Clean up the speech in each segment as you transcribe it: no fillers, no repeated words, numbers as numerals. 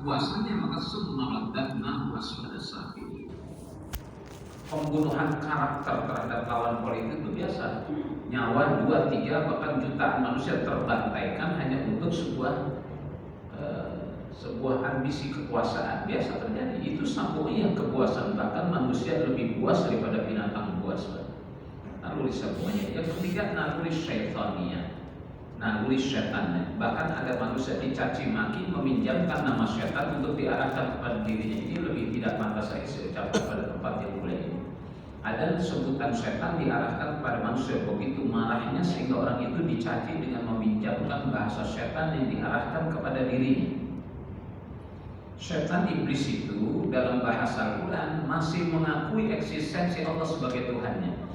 kepuasannya, maka summa radadnahu asfala safilin. Pembunuhan karakter terhadap lawan politik itu biasa. Nyawa 2, 3, bahkan jutaan manusia terbantaikan hanya untuk sebuah ambisi kekuasaan, biasa terjadi. Itu sambungnya kekuasaan, bahkan manusia lebih buas daripada binatang buas. Naluri sambungannya. Yang ketiga, naluri syaitaniyah, naluri syaitannya. Bahkan ada manusia dicaci maki meminjamkan nama syaitan untuk diarahkan kepada dirinya. Ini lebih tidak pantas lagi saya ucapkan pada tempat yang mulia ini. Ada sebutan setan diarahkan kepada manusia, begitu marahnya sehingga orang itu dicaci dengan meminjamkan bahasa setan yang diarahkan kepada dirinya. Setan iblis itu dalam bahasa Al-Quran masih mengakui eksistensi Allah sebagai Tuhannya.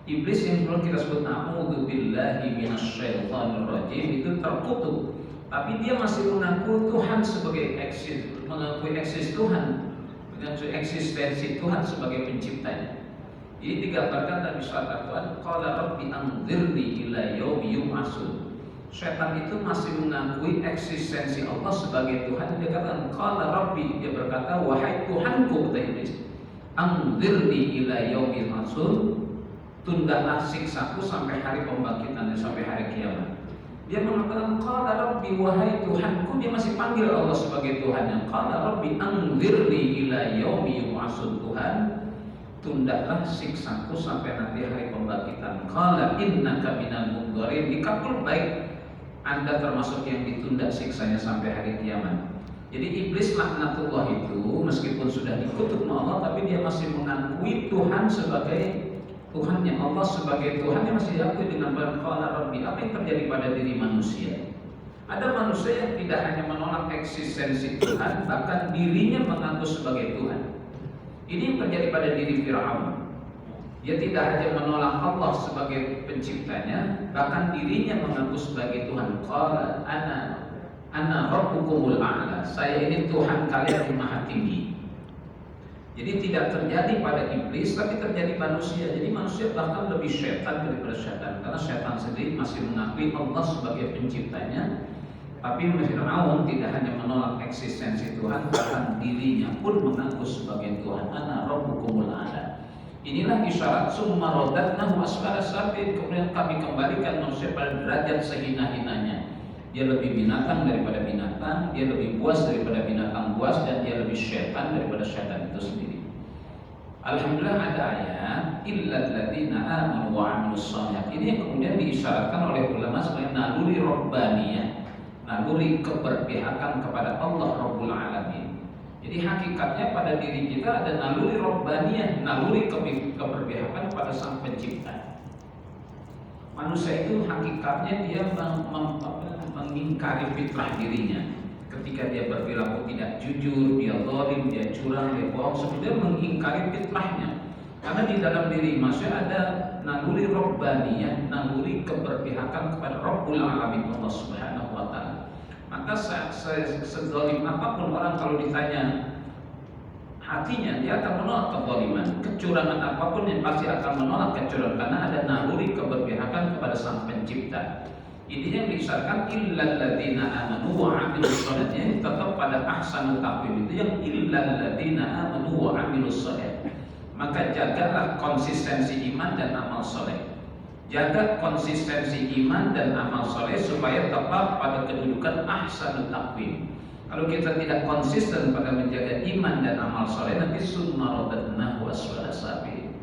Iblis yang dulu kita sebut a'udzu billahi minasyaitonir rajim itu terkutuk, tapi dia masih mengaku Tuhan sebagai mengakui eksistensi Tuhan sebagai penciptanya. Jadi digambarkan Nabi SAW, qala rabbi anzirni ila yaumi yub'atsun. Setan itu masih mengakui eksistensi Allah sebagai Tuhan. Dia kata qala rabbi, dia berkata wahai Tuhanku, kata iblis, anzirni ila yaumi yub'atsun, tundalah siksaku sampai hari pembangkitan, sampai hari kiamat. Dia mengatakan qala rabbi, wahai Tuhanku, dia masih panggil Allah sebagai Tuhannya. Qala rabbi anzirni ila yaumi yub'atsun, Tuhan, tundalah siksaku sampai nanti hari pembangkitan. Qala innaka minal mundzirin, dikabul baik, Anda termasuk yang ditunda siksanya sampai hari kiamat. Jadi iblis laknatullah itu meskipun sudah dikutuk Allah, tapi dia masih mengakui Tuhan sebagai Tuhannya. Allah sebagai Tuhannya masih diakui dengan qala rabbi. Apa yang terjadi pada diri manusia? Ada manusia yang tidak hanya menolak eksistensi Tuhan, bahkan dirinya mengaku sebagai Tuhan. Ini yang terjadi pada diri Fir'aun. Dia tidak hanya menolak Allah sebagai penciptanya, bahkan dirinya mengaku sebagai Tuhan. Qala ana rabbukumul a'la, saya ini Tuhan kalian yang maha tinggi. Jadi tidak terjadi pada iblis, tapi terjadi manusia. Jadi manusia bahkan lebih syaitan daripada syaitan, karena syaitan sendiri masih mengakui Allah sebagai penciptanya. Tapi Fir'aun tidak hanya menolak eksistensi Tuhan, bahkan dirinya pun mengaku sebagai Tuhan. Ana rabbukumul a'la. Inilah isyarat summa radadnahu asfala safilin, kemudian kami kembalikan manusia pada derajat sehina-hinanya. Dia lebih binatang daripada binatang, dia lebih buas daripada binatang buas, dan dia lebih syaitan daripada syaitan itu sendiri. Alhamdulillah ada ayat illal ladzina amanu wa 'amilus shalihat. Ini yang kemudian diisyaratkan oleh ulama sebagai naluri rabbaniyah, naluri keberpihakan kepada Allah Rabbul Alamin. Jadi hakikatnya pada diri kita ada naluri rabbaniyah, naluri keberpihakan kepada Sang Pencipta. Manusia itu hakikatnya dia mengingkari fitrah dirinya. Ketika dia berperilaku tidak jujur, dia zalim, dia curang, dia bohong, sebenarnya mengingkari fitrahnya. Karena di dalam diri manusia ada naluri rabbaniyah, naluri keberpihakan kepada Rabbul Alamin, Allah Subhanahu wa taala. Maka sezalim apapun orang, kalau ditanya hatinya, dia akan menolak kezaliman. Kecurangan apapun yang pasti akan menolak kecurangan, karena ada naluri keberpihakan kepada Sang Pencipta. Ini yang diisyaratkan illal ladzina amanu wa 'amilus shalihat, tetap pada ahsanul taqwim itu yang illal ladzina amanu wa 'amilus shalihat. Maka jagalah konsistensi iman dan amal soleh. Jaga konsistensi iman dan amal soleh supaya tetap pada kedudukan ahsanul taqwim. Kalau kita tidak konsisten pada menjaga iman dan amal soleh, nanti summa radadnahu asfala safilin.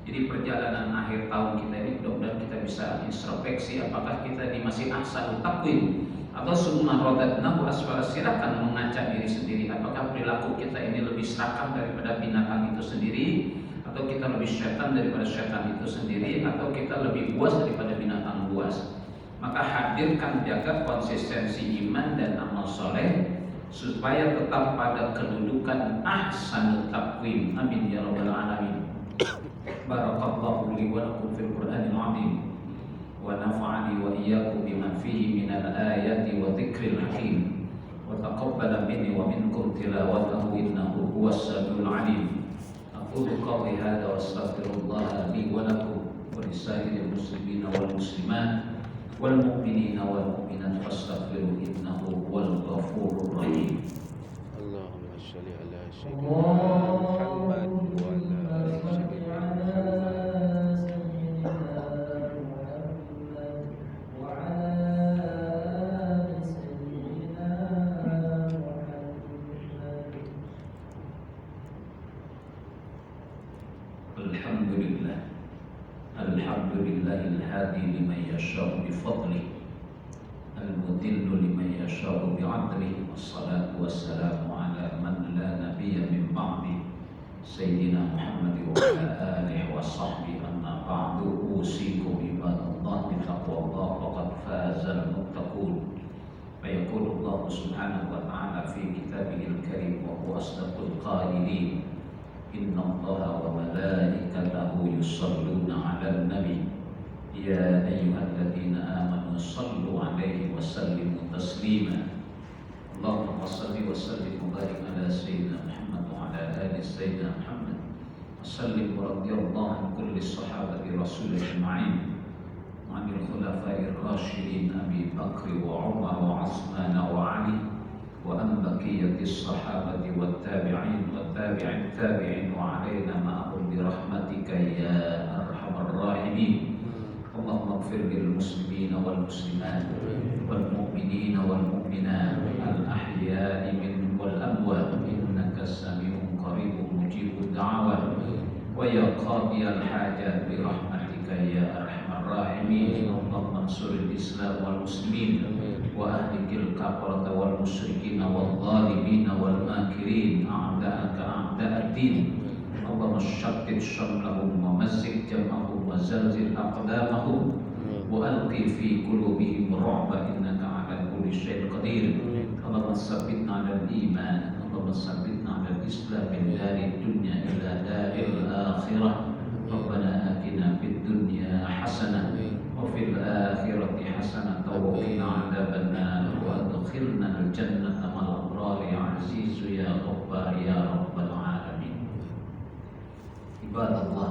Jadi perjalanan akhir tahun kita ini mudah-mudahan kita bisa introspeksi apakah kita ini masih ahsanul taqwim atau summa radadnahu asfala. Silakan mengaca diri sendiri, apakah perilaku kita ini lebih serakah daripada binatang itu sendiri, atau kita lebih syaitan daripada syaitan itu sendiri, atau kita lebih buas daripada binatang buas. Maka hadirkan, jaga konsistensi iman dan amal soleh supaya tetap pada kedudukan ahsanul taqwim. Amin ya rabbal alamin. Barakallahu li wa lakum fil Qur'anil 'azim wa nafa'ani wa iyyakum bima fihi minal ayati wa dzikril hakim wa taqabbala minni wa minkum tilawatahu innahu huwas samiul 'alim. Aqulu qawli hadza wa astaghfirullah li wa lakum wa lisairil muslimina wal muslimat wal mu'minina wal mu'minat fastaghfiruhu innahu huwal ghafurur rahim. Allah صل على سيدنا محمد وعلى آل سيدنا Alhamdulillah, Alhamdulillahil hadi liman yasha'u bifadlihi, al-mudillu liman yasha'u bi'adlihi, wassalatu wassalamu ala man la nabiyya min ba'di, Sayyidina Muhammad wa ala alihi wa sahbihi, amma ba'du. Usikum ibadallah bi taqwallah, faqad fazal muttaqun. Fayaqulu Allah subhanahu wa ta'ala fi kitabihil karim wa huwa asdaqul qailin, Inna Allah wa malaikatahu yusalluna ala nabi, Ya ayyuhalladzina amanu sallu alaihi wa sallimu taslima. Allahumma salli wa sallim wa barik ala sayyidina Muhammad wa ala ali sayyidina Muhammad. Sallim wa radiyallahu an kulli sahabati rasul ajma'in, wa anil khulafa'ir rasyidin Abi Bakr wa Umar wa Utsman wa Ali, wa an baqiyatis sahabati wat tabi'in wa tabi'it tabi'in wa alaina ma'ahum bi rahmatika ya arhamar rahimin. Allahumma ighfir lil muslimina wal muslimat wal mu'minina wal mu'minat al ahya'i minhum wal amwat, innaka sami'un qaribun mujibud da'awat, wa ya qadiyal hajat bi rahmatika ya arhamar rahimin. Allahumma ansuril islam wal muslimin wa ahlikil kafarata wal musyrikina wal zalimina wal makirin, a'da'aka a'da'ad-din. Allahumma syattid syamlahum wa mazzik jam'ahum wa zalzil aqdamahum wa alqi fi qulubihim ru'ba, innaka ala kulli syai'in qadir. Allahumma sabbitna 'alal iman, Allahumma sabbitna 'alal islam min dari dunya ila daril akhirah. Rabbana atina fid dunya hasanah wa fil akhirati hasanah wa qina 'adzabannar, wa adkhilna al-jannata ma'al abrar ya aziz ya ghaffar ya rabbal alamin. Ibadallah